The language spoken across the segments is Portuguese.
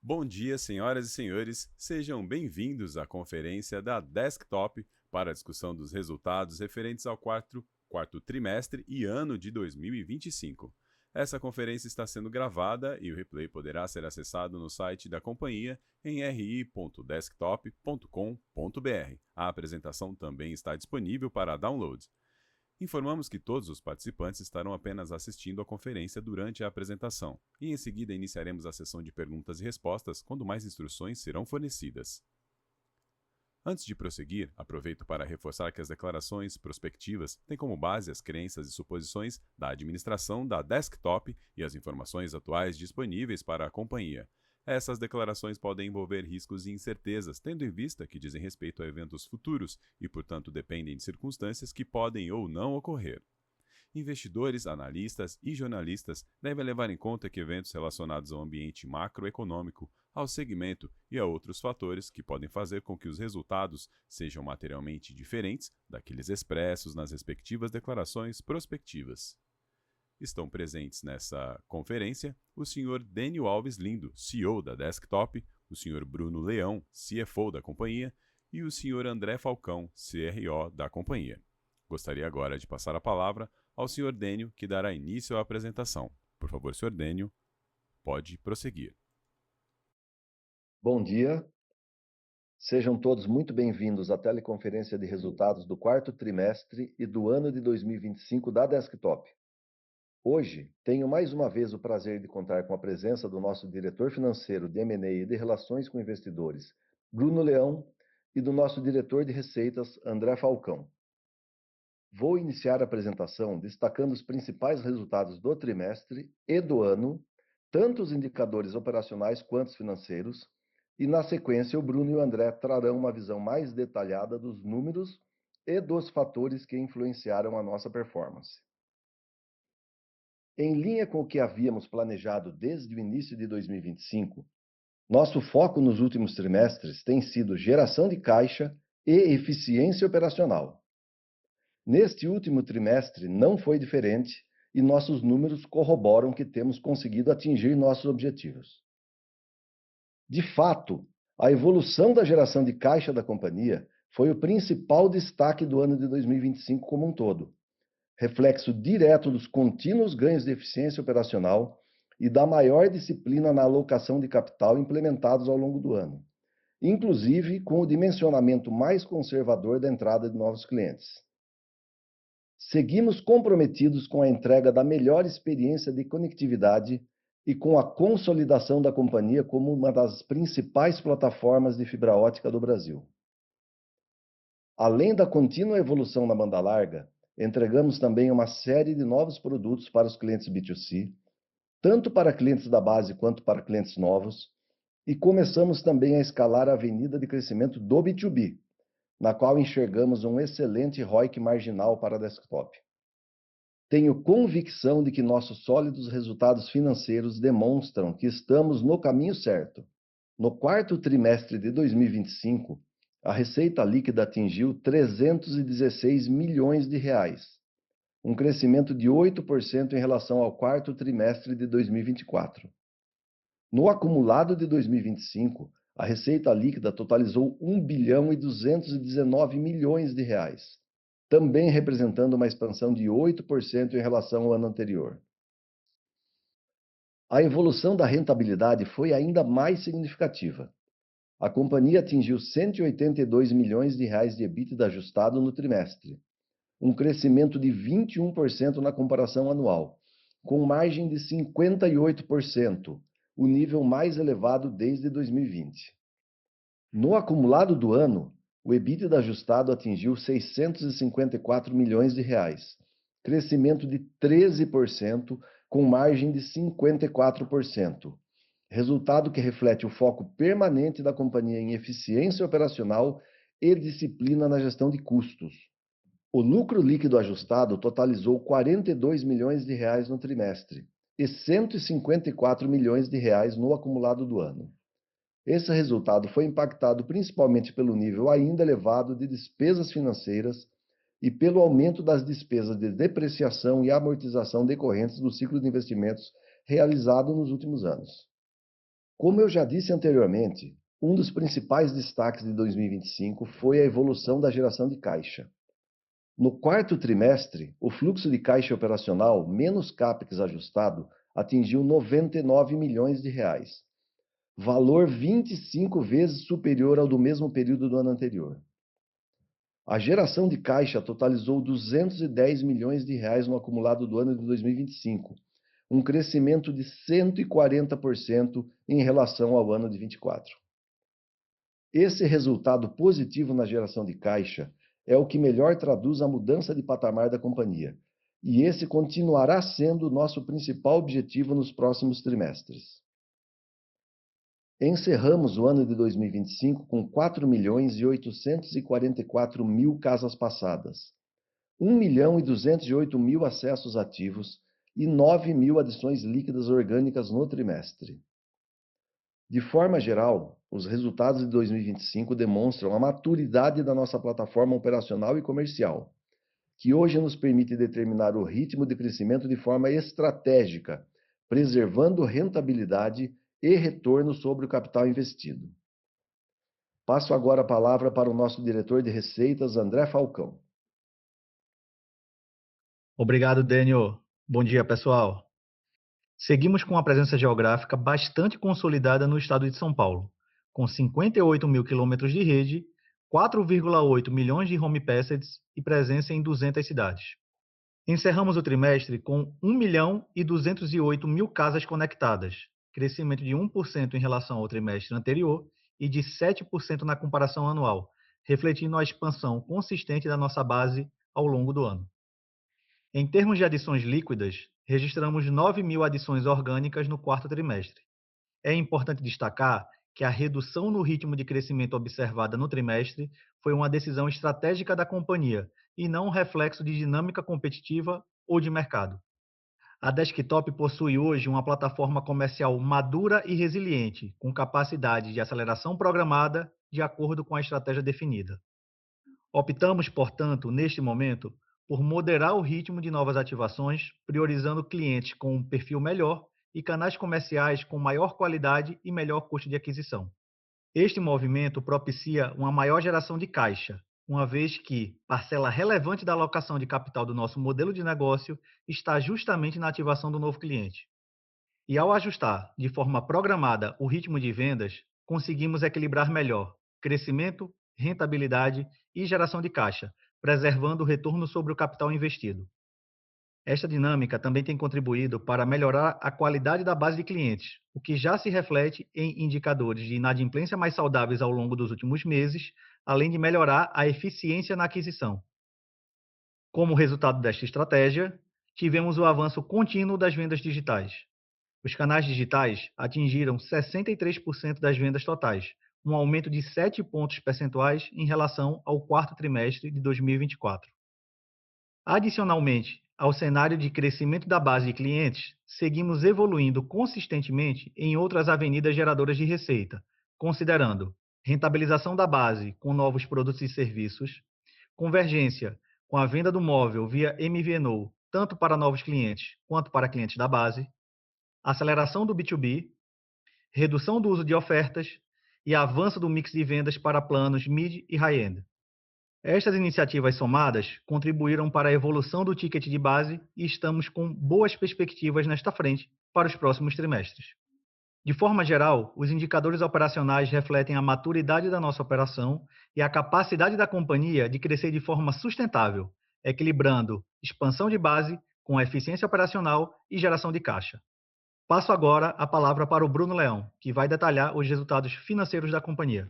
Bom dia, senhoras e senhores. Sejam bem-vindos à conferência da Desktop para a discussão dos resultados referentes ao quarto trimestre e ano de 2025. Essa conferência está sendo gravada e o replay poderá ser acessado no site da companhia em ri.desktop.com.br. A apresentação também está disponível para download. Informamos que todos os participantes estarão apenas assistindo à conferência durante a apresentação, e em seguida iniciaremos a sessão de perguntas e respostas quando mais instruções serão fornecidas. Antes de prosseguir, aproveito para reforçar que as declarações prospectivas têm como base as crenças e suposições da administração da Desktop e as informações atuais disponíveis para a companhia. Essas declarações podem envolver riscos e incertezas, tendo em vista que dizem respeito a eventos futuros e, portanto, dependem de circunstâncias que podem ou não ocorrer. Investidores, analistas e jornalistas devem levar em conta que eventos relacionados ao ambiente macroeconômico, ao segmento e a outros fatores que podem fazer com que os resultados sejam materialmente diferentes daqueles expressos nas respectivas declarações prospectivas. Estão presentes nessa conferência o Sr. Dênio Alves Lindo, CEO da Desktop, o Sr. Bruno Leão, CFO da companhia, e o Sr. André Falcão, CRO da companhia. Gostaria agora de passar a palavra ao Sr. Dênio, que dará início à apresentação. Por favor, Sr. Dênio, pode prosseguir. Bom dia. Sejam todos muito bem-vindos à teleconferência de resultados do quarto trimestre e do ano de 2025 da Desktop. Hoje, tenho mais uma vez o prazer de contar com a presença do nosso diretor financeiro de M&A e de Relações com Investidores, Bruno Leão, e do nosso diretor de Receitas, André Falcão. Vou iniciar a apresentação destacando os principais resultados do trimestre e do ano, tanto os indicadores operacionais quanto os financeiros, e na sequência o Bruno e o André trarão uma visão mais detalhada dos números e dos fatores que influenciaram a nossa performance. Em linha com o que havíamos planejado desde o início de 2025, nosso foco nos últimos trimestres tem sido geração de caixa e eficiência operacional. Neste último trimestre não foi diferente e nossos números corroboram que temos conseguido atingir nossos objetivos. De fato, a evolução da geração de caixa da companhia foi o principal destaque do ano de 2025 como um todo, reflexo direto dos contínuos ganhos de eficiência operacional e da maior disciplina na alocação de capital implementados ao longo do ano, inclusive com o dimensionamento mais conservador da entrada de novos clientes. Seguimos comprometidos com a entrega da melhor experiência de conectividade e com a consolidação da companhia como uma das principais plataformas de fibra ótica do Brasil. Além da contínua evolução na banda larga, entregamos também uma série de novos produtos para os clientes B2C, tanto para clientes da base quanto para clientes novos, e começamos também a escalar a avenida de crescimento do B2B, na qual enxergamos um excelente ROIC marginal para a Desktop. Tenho convicção de que nossos sólidos resultados financeiros demonstram que estamos no caminho certo. No quarto trimestre de 2025, a receita líquida atingiu 316 milhões de reais, um crescimento de 8% em relação ao quarto trimestre de 2024. No acumulado de 2025, a receita líquida totalizou 1 bilhão e 219 milhões de reais, também representando uma expansão de 8% em relação ao ano anterior. A evolução da rentabilidade foi ainda mais significativa. A companhia atingiu 182 milhões de reais de EBITDA ajustado no trimestre, um crescimento de 21% na comparação anual, com margem de 58%, o nível mais elevado desde 2020. No acumulado do ano, o EBITDA ajustado atingiu 654 milhões de reais, crescimento de 13%, com margem de 54%, resultado que reflete o foco permanente da companhia em eficiência operacional e disciplina na gestão de custos. O lucro líquido ajustado totalizou 42 milhões de reais no trimestre e 154 milhões de reais no acumulado do ano. Esse resultado foi impactado principalmente pelo nível ainda elevado de despesas financeiras e pelo aumento das despesas de depreciação e amortização decorrentes do ciclo de investimentos realizado nos últimos anos. Como eu já disse anteriormente, um dos principais destaques de 2025 foi a evolução da geração de caixa. No quarto trimestre, o fluxo de caixa operacional menos CAPEX ajustado atingiu 99 milhões de reais, valor 25 vezes superior ao do mesmo período do ano anterior. A geração de caixa totalizou 210 milhões de reais no acumulado do ano de 2025, um crescimento de 140% em relação ao ano de 24. Esse resultado positivo na geração de caixa é o que melhor traduz a mudança de patamar da companhia, e esse continuará sendo o nosso principal objetivo nos próximos trimestres. Encerramos o ano de 2025 com 4.844.000 casas passadas, 1.208.000 acessos ativos e 9.000 adições líquidas orgânicas no trimestre. De forma geral, os resultados de 2025 demonstram a maturidade da nossa plataforma operacional e comercial, que hoje nos permite determinar o ritmo de crescimento de forma estratégica, preservando rentabilidade e retorno sobre o capital investido. Passo agora a palavra para o nosso diretor de receitas, André Falcão. Obrigado, Daniel. Bom dia, pessoal. Seguimos com a presença geográfica bastante consolidada no estado de São Paulo, com 58 mil quilômetros de rede, 4,8 milhões de home passage e presença em 200 cidades. Encerramos o trimestre com 1.208.000 casas conectadas, crescimento de 1% em relação ao trimestre anterior e de 7% na comparação anual, refletindo a expansão consistente da nossa base ao longo do ano. Em termos de adições líquidas, registramos 9.000 adições orgânicas no quarto trimestre. É importante destacar que a redução no ritmo de crescimento observada no trimestre foi uma decisão estratégica da companhia e não um reflexo de dinâmica competitiva ou de mercado. A Desktop possui hoje uma plataforma comercial madura e resiliente, com capacidade de aceleração programada de acordo com a estratégia definida. Optamos, portanto, neste momento, por moderar o ritmo de novas ativações, priorizando clientes com um perfil melhor e canais comerciais com maior qualidade e melhor custo de aquisição. Este movimento propicia uma maior geração de caixa, uma vez que parcela relevante da alocação de capital do nosso modelo de negócio está justamente na ativação do novo cliente. E ao ajustar de forma programada o ritmo de vendas, conseguimos equilibrar melhor crescimento, rentabilidade e geração de caixa, preservando o retorno sobre o capital investido. Esta dinâmica também tem contribuído para melhorar a qualidade da base de clientes, o que já se reflete em indicadores de inadimplência mais saudáveis ao longo dos últimos meses, além de melhorar a eficiência na aquisição. Como resultado desta estratégia, tivemos o avanço contínuo das vendas digitais. Os canais digitais atingiram 63% das vendas totais, um aumento de 7 pontos percentuais em relação ao quarto trimestre de 2024. Adicionalmente, ao cenário de crescimento da base de clientes, seguimos evoluindo consistentemente em outras avenidas geradoras de receita, considerando rentabilização da base com novos produtos e serviços, convergência com a venda do móvel via MVNO, tanto para novos clientes quanto para clientes da base, aceleração do B2B, redução do uso de ofertas e avanço do mix de vendas para planos mid e high-end. Estas iniciativas somadas contribuíram para a evolução do ticket de base e estamos com boas perspectivas nesta frente para os próximos trimestres. De forma geral, os indicadores operacionais refletem a maturidade da nossa operação e a capacidade da companhia de crescer de forma sustentável, equilibrando expansão de base com eficiência operacional e geração de caixa. Passo agora a palavra para o Bruno Leão, que vai detalhar os resultados financeiros da companhia.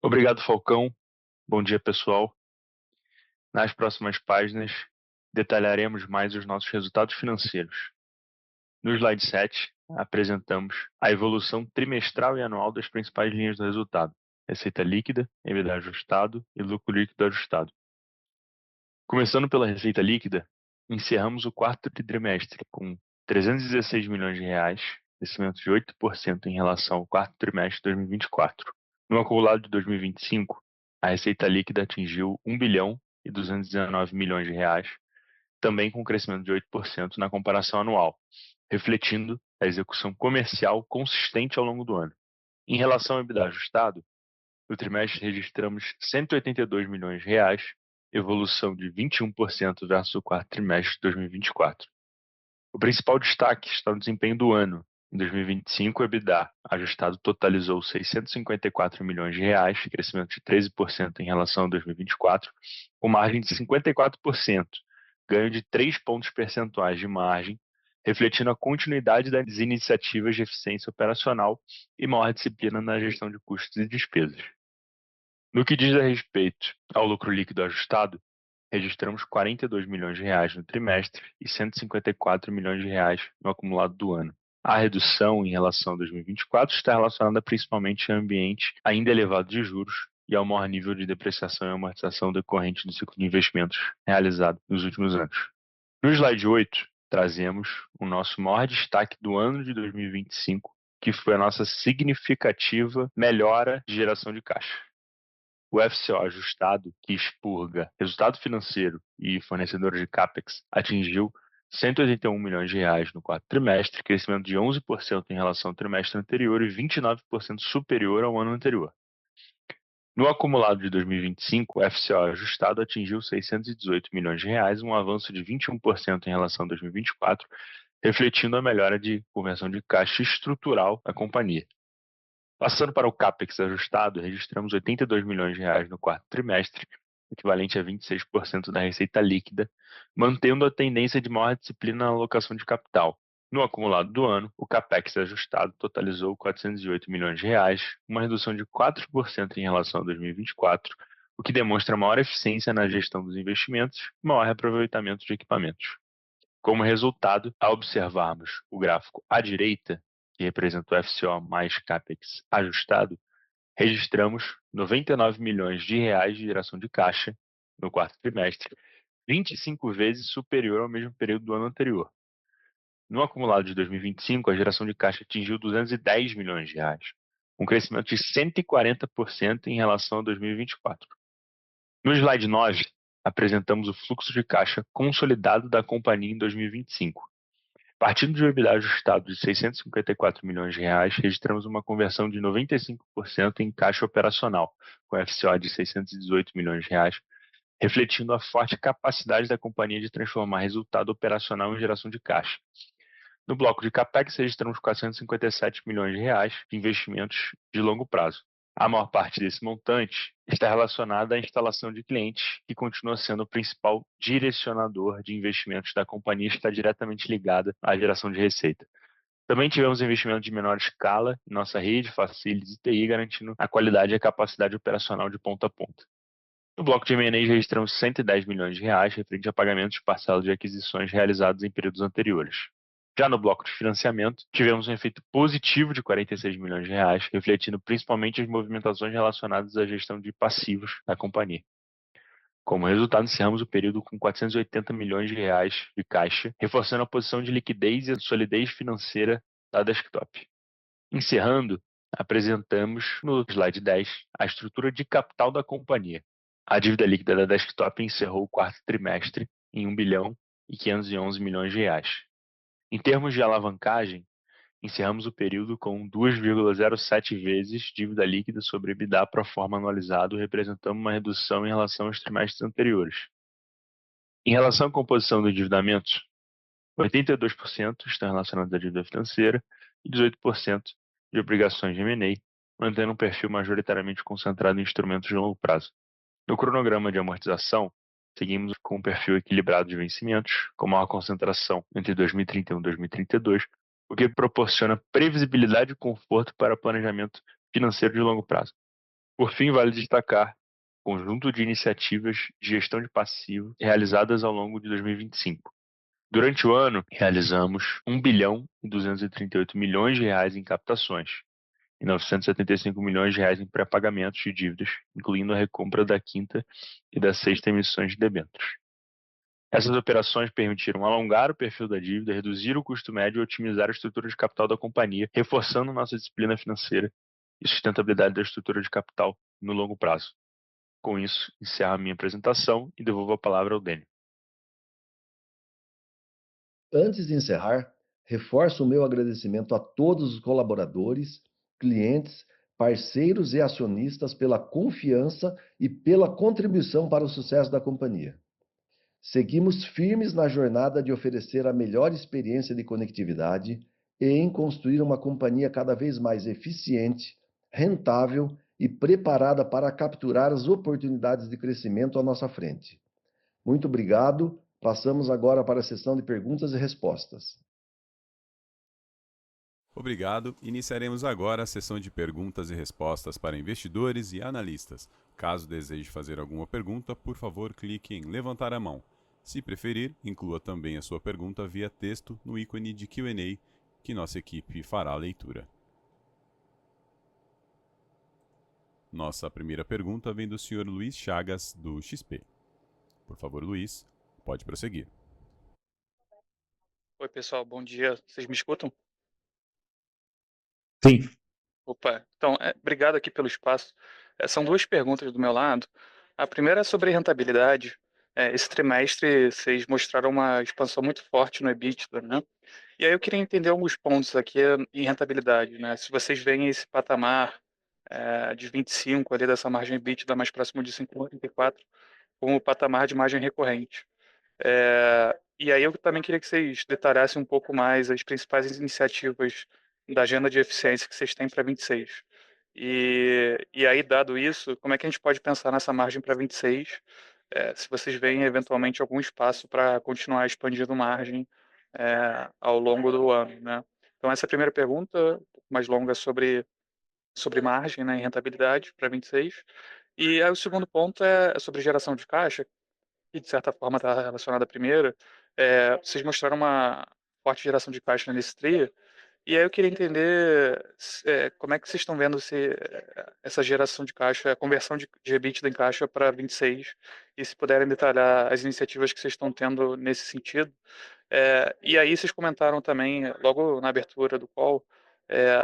Obrigado, Falcão. Bom dia, pessoal. Nas próximas páginas, detalharemos mais os nossos resultados financeiros. No slide 7, apresentamos a evolução trimestral e anual das principais linhas do resultado: receita líquida, EBITDA ajustado e lucro líquido ajustado. Começando pela receita líquida, encerramos o quarto trimestre com 316 milhões de reais, crescimento de 8% em relação ao quarto trimestre de 2024. No acumulado de 2025, a receita líquida atingiu 1 bilhão e 219 milhões de reais, também com crescimento de 8% na comparação anual, refletindo a execução comercial consistente ao longo do ano. Em relação ao EBITDA ajustado, no trimestre registramos R$ 182 milhões, evolução de 21% versus o quarto trimestre de 2024. O principal destaque está no desempenho do ano. Em 2025, o EBITDA ajustado totalizou R$ 654 milhões, crescimento de 13% em relação a 2024, com margem de 54%, ganho de 3 pontos percentuais de margem, refletindo a continuidade das iniciativas de eficiência operacional e maior disciplina na gestão de custos e despesas. No que diz a respeito ao lucro líquido ajustado, registramos R$ 42 milhões no trimestre e R$ 154 milhões no acumulado do ano. A redução em relação a 2024 está relacionada principalmente ao ambiente ainda elevado de juros e ao maior nível de depreciação e amortização decorrente do ciclo de investimentos realizado nos últimos anos. No slide 8, trazemos o nosso maior destaque do ano de 2025, que foi a nossa significativa melhora de geração de caixa. O FCO ajustado, que expurga resultado financeiro e fornecedores de CAPEX, atingiu R$ 181 milhões no quarto trimestre, crescimento de 11% em relação ao trimestre anterior e 29% superior ao ano anterior. No acumulado de 2025, o FCO ajustado atingiu R$ 618 milhões, um avanço de 21% em relação a 2024, refletindo a melhora de conversão de caixa estrutural da companhia. Passando para o CAPEX ajustado, registramos R$ 82 milhões no quarto trimestre, equivalente a 26% da receita líquida, mantendo a tendência de maior disciplina na alocação de capital. No acumulado do ano, o CAPEX ajustado totalizou R$ 408 milhões, uma redução de 4% em relação a 2024, o que demonstra maior eficiência na gestão dos investimentos e maior reaproveitamento de equipamentos. Como resultado, ao observarmos o gráfico à direita, que representa o FCO mais CAPEX ajustado, registramos R$ 99 milhões de geração de caixa no quarto trimestre, 25 vezes superior ao mesmo período do ano anterior. No acumulado de 2025, a geração de caixa atingiu R$ 210 milhões, um crescimento de 140% em relação a 2024. No slide 9, apresentamos o fluxo de caixa consolidado da companhia em 2025. Partindo de um EBITDA ajustado de R$ 654 milhões, registramos uma conversão de 95% em caixa operacional, com FCO de R$ 618 milhões, refletindo a forte capacidade da companhia de transformar resultado operacional em geração de caixa. No bloco de CAPEX, registramos R$ 457 milhões de investimentos de longo prazo. A maior parte desse montante está relacionada à instalação de clientes, que continua sendo o principal direcionador de investimentos da companhia e está diretamente ligada à geração de receita. Também tivemos investimentos de menor escala em nossa rede, facilities e TI, garantindo a qualidade e a capacidade operacional de ponta a ponta. No bloco de M&A, registramos R$ 110 milhões, referente a pagamentos de parcelas de aquisições realizados em períodos anteriores. Já no bloco de financiamento, tivemos um efeito positivo de R$ 46 milhões, refletindo principalmente as movimentações relacionadas à gestão de passivos da companhia. Como resultado, encerramos o período com R$ 480 milhões de caixa, reforçando a posição de liquidez e solidez financeira da Desktop. Encerrando, apresentamos no slide 10 a estrutura de capital da companhia. A dívida líquida da Desktop encerrou o quarto trimestre em R$ 1 bilhão e 511 milhões. Em termos de alavancagem, encerramos o período com 2,07 vezes dívida líquida sobre EBITDA pro forma anualizado, representando uma redução em relação aos trimestres anteriores. Em relação à composição do endividamento, 82% estão relacionados à dívida financeira e 18% de obrigações de M&A, mantendo um perfil majoritariamente concentrado em instrumentos de longo prazo. No cronograma de amortização, seguimos com um perfil equilibrado de vencimentos, com maior concentração entre 2031 e 2032, o que proporciona previsibilidade e conforto para o planejamento financeiro de longo prazo. Por fim, vale destacar o conjunto de iniciativas de gestão de passivo realizadas ao longo de 2025. Durante o ano, realizamos R$ 1 bilhão e 238 milhões em captações e R$ 975 milhões em pré-pagamentos de dívidas, incluindo a recompra da quinta e da sexta emissões de debêntures. Essas operações permitiram alongar o perfil da dívida, reduzir o custo médio e otimizar a estrutura de capital da companhia, reforçando nossa disciplina financeira e sustentabilidade da estrutura de capital no longo prazo. Com isso, encerro a minha apresentação e devolvo a palavra ao Dênio. Antes de encerrar, Reforço o meu agradecimento a todos os colaboradores, clientes, parceiros e acionistas pela confiança e pela contribuição para o sucesso da companhia. Seguimos firmes na jornada de oferecer a melhor experiência de conectividade e em construir uma companhia cada vez mais eficiente, rentável e preparada para capturar as oportunidades de crescimento à nossa frente. Muito obrigado. Passamos agora para a sessão de perguntas e respostas. Obrigado. Iniciaremos agora a sessão de perguntas e respostas para investidores e analistas. Caso deseje fazer alguma pergunta, por favor, clique em levantar a mão. Se preferir, inclua também a sua pergunta via texto no ícone de Q&A, que nossa equipe fará a leitura. Nossa primeira pergunta vem do Sr. Luiz Chagas, do XP. Por favor, Luiz, pode prosseguir. Oi, pessoal, bom dia. Vocês me escutam? Sim. Opa, então, obrigado aqui pelo espaço. São duas perguntas do meu lado. A primeira é sobre rentabilidade. Esse trimestre vocês mostraram uma expansão muito forte no EBITDA, né? E aí eu queria entender alguns pontos aqui em rentabilidade, né? Se vocês veem esse patamar de 25 ali dessa margem EBITDA mais próximo de 5,84 como o patamar de margem recorrente. E aí eu também queria que vocês detalhassem um pouco mais as principais iniciativas da agenda de eficiência que vocês têm para 26. E aí, dado isso, como é que a gente pode pensar nessa margem para 26? Se vocês veem eventualmente algum espaço para continuar expandindo margem ao longo do ano, né? Então essa é a primeira pergunta, um pouco mais longa sobre margem, né, e rentabilidade para 26. E aí o segundo ponto é sobre geração de caixa, que de certa forma está relacionada à primeira. Vocês mostraram uma forte geração de caixa nesse TRI, e aí eu queria entender como é que vocês estão vendo essa geração de caixa, a conversão de EBITDA em caixa para 26, e se puderem detalhar as iniciativas que vocês estão tendo nesse sentido. E aí vocês comentaram também, logo na abertura do call,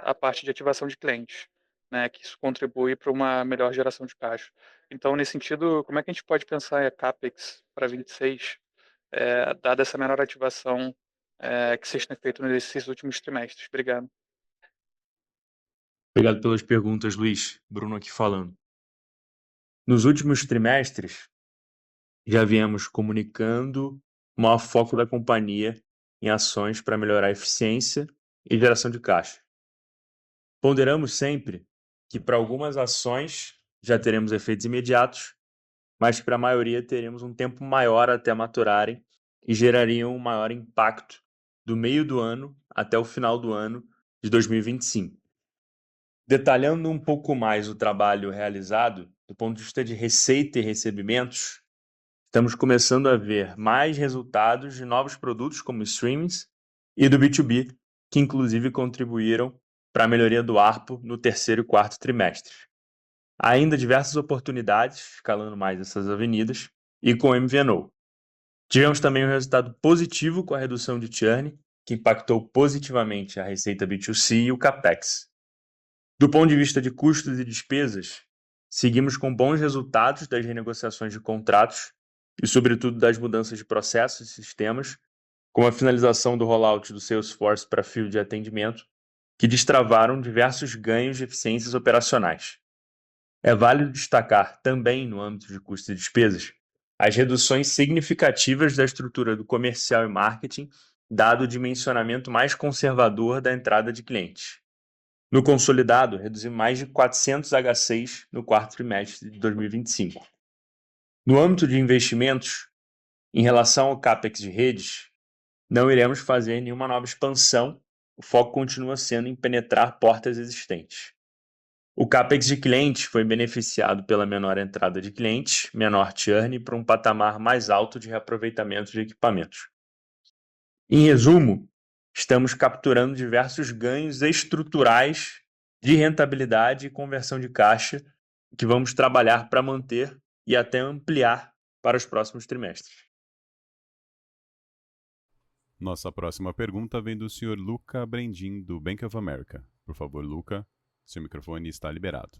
a parte de ativação de clientes, né, que isso contribui para uma melhor geração de caixa. Então, nesse sentido, como é que a gente pode pensar em CAPEX para 26, dada essa menor ativação que vocês têm feito nesses últimos trimestres? Obrigado. Obrigado pelas perguntas, Luiz. Bruno aqui falando. Nos últimos trimestres, já viemos comunicando o maior foco da companhia em ações para melhorar a eficiência e geração de caixa. Ponderamos sempre que para algumas ações já teremos efeitos imediatos, mas para a maioria teremos um tempo maior até maturarem e gerariam um maior impacto do meio do ano até o final do ano de 2025. Detalhando um pouco mais o trabalho realizado, do ponto de vista de receita e recebimentos, estamos começando a ver mais resultados de novos produtos como streamings e do B2B, que inclusive contribuíram para a melhoria do ARPU no terceiro e quarto trimestre. Há ainda diversas oportunidades, escalando mais essas avenidas, e com MVNO. Tivemos também um resultado positivo com a redução de churn, que impactou positivamente a receita B2C e o CAPEX. Do ponto de vista de custos e despesas, seguimos com bons resultados das renegociações de contratos e, sobretudo, das mudanças de processos e sistemas, como a finalização do rollout do Salesforce para fio de atendimento, que destravaram diversos ganhos de eficiências operacionais. É válido destacar também, no âmbito de custos e despesas, as reduções significativas da estrutura do comercial e marketing, dado o dimensionamento mais conservador da entrada de clientes. No consolidado, reduzimos mais de 400 H6 no quarto trimestre de 2025. No âmbito de investimentos, em relação ao CAPEX de redes, não iremos fazer nenhuma nova expansão, o foco continua sendo em penetrar portas existentes. O CAPEX de clientes foi beneficiado pela menor entrada de clientes, menor churn e por um patamar mais alto de reaproveitamento de equipamentos. Em resumo, estamos capturando diversos ganhos estruturais de rentabilidade e conversão de caixa que vamos trabalhar para manter e até ampliar para os próximos trimestres. Nossa próxima pergunta vem do Sr. Luca Brendin, do Bank of America. Por favor, Luca, seu microfone está liberado.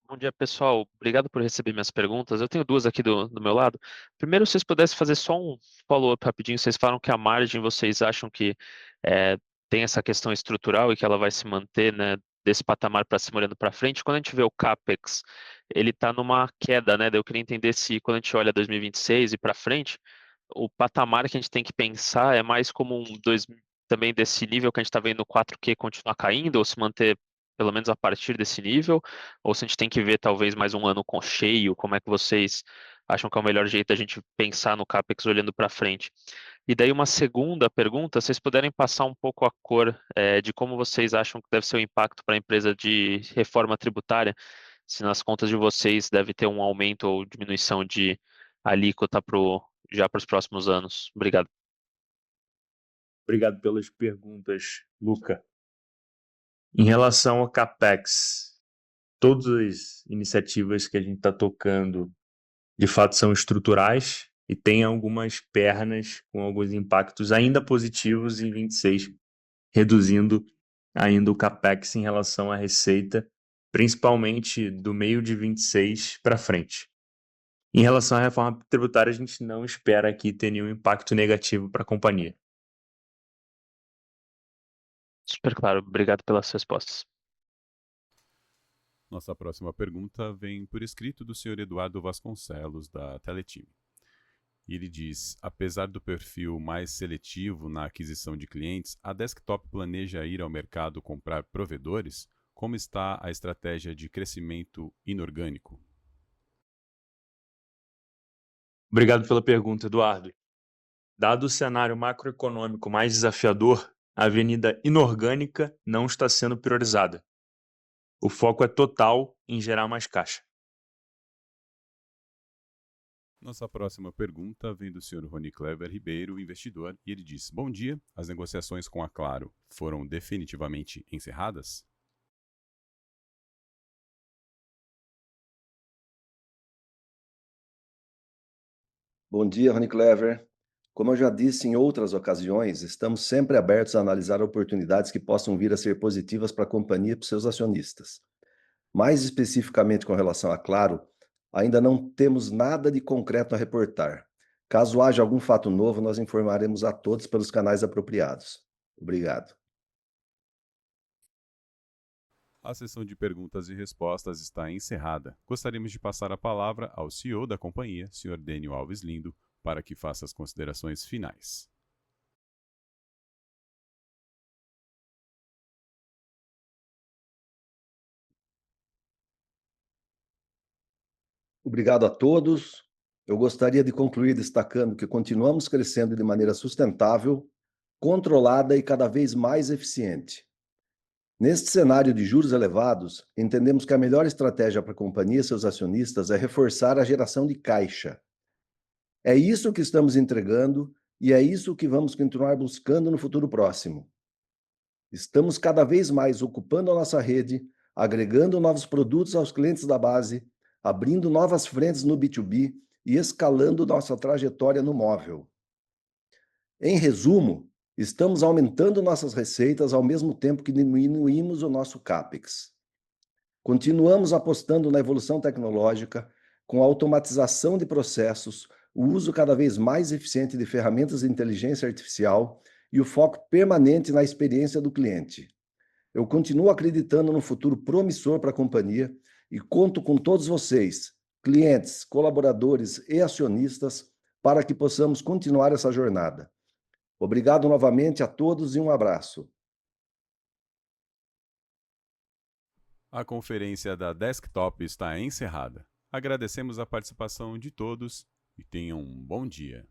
Bom dia, pessoal. Obrigado por receber minhas perguntas. Eu tenho duas aqui do meu lado. Primeiro, se vocês pudessem fazer só um follow-up rapidinho. Vocês falaram que a margem, vocês acham que é, tem essa questão estrutural e que ela vai se manter, né, desse patamar para cima olhando para frente. Quando a gente vê o CAPEX, ele está numa queda, né? Daí eu queria entender se, quando a gente olha 2026 e para frente, o patamar que a gente tem que pensar é mais como também desse nível que a gente está vendo o 4Q continuar caindo ou se manter pelo menos a partir desse nível, ou se a gente tem que ver talvez mais um ano com cheio, como é que vocês acham que é o melhor jeito da gente pensar no CAPEX olhando para frente? E daí uma segunda pergunta, se vocês puderem passar um pouco a cor de como vocês acham que deve ser o impacto para a empresa de reforma tributária, se nas contas de vocês deve ter um aumento ou diminuição de alíquota já para os próximos anos. Obrigado. Obrigado pelas perguntas, Luca. Em relação ao CAPEX, todas as iniciativas que a gente está tocando, de fato, são estruturais e tem algumas pernas com alguns impactos ainda positivos em 26, reduzindo ainda o CAPEX em relação à receita, principalmente do meio de 26 para frente. Em relação à reforma tributária, a gente não espera aqui ter nenhum impacto negativo para a companhia. Super claro. Obrigado pelas respostas. Nossa próxima pergunta vem por escrito do Sr. Eduardo Vasconcelos, da Teletime. Ele diz: apesar do perfil mais seletivo na aquisição de clientes, a Desktop planeja ir ao mercado comprar provedores? Como está a estratégia de crescimento inorgânico? Obrigado pela pergunta, Eduardo. Dado o cenário macroeconômico mais desafiador, a avenida inorgânica não está sendo priorizada. O foco é total em gerar mais caixa. Nossa próxima pergunta vem do Sr. Rony Clever Ribeiro, investidor, e ele diz: bom dia, as negociações com a Claro foram definitivamente encerradas? Bom dia, Rony Clever. Como eu já disse em outras ocasiões, estamos sempre abertos a analisar oportunidades que possam vir a ser positivas para a companhia e para os seus acionistas. Mais especificamente com relação a Claro, ainda não temos nada de concreto a reportar. Caso haja algum fato novo, nós informaremos a todos pelos canais apropriados. Obrigado. A sessão de perguntas e respostas está encerrada. Gostaríamos de passar a palavra ao CEO da companhia, Sr. Dênio Alves Lindo, para que faça as considerações finais. Obrigado a todos. Eu gostaria de concluir destacando que continuamos crescendo de maneira sustentável, controlada e cada vez mais eficiente. Neste cenário de juros elevados, entendemos que a melhor estratégia para a companhia e seus acionistas é reforçar a geração de caixa. É isso que estamos entregando e é isso que vamos continuar buscando no futuro próximo. Estamos cada vez mais ocupando a nossa rede, agregando novos produtos aos clientes da base, abrindo novas frentes no B2B e escalando nossa trajetória no móvel. Em resumo, estamos aumentando nossas receitas ao mesmo tempo que diminuímos o nosso CAPEX. Continuamos apostando na evolução tecnológica, com a automatização de processos, o uso cada vez mais eficiente de ferramentas de inteligência artificial e o foco permanente na experiência do cliente. Eu continuo acreditando no futuro promissor para a companhia e conto com todos vocês, clientes, colaboradores e acionistas, para que possamos continuar essa jornada. Obrigado novamente a todos e um abraço. A conferência da Desktop está encerrada. Agradecemos a participação de todos e tenham um bom dia.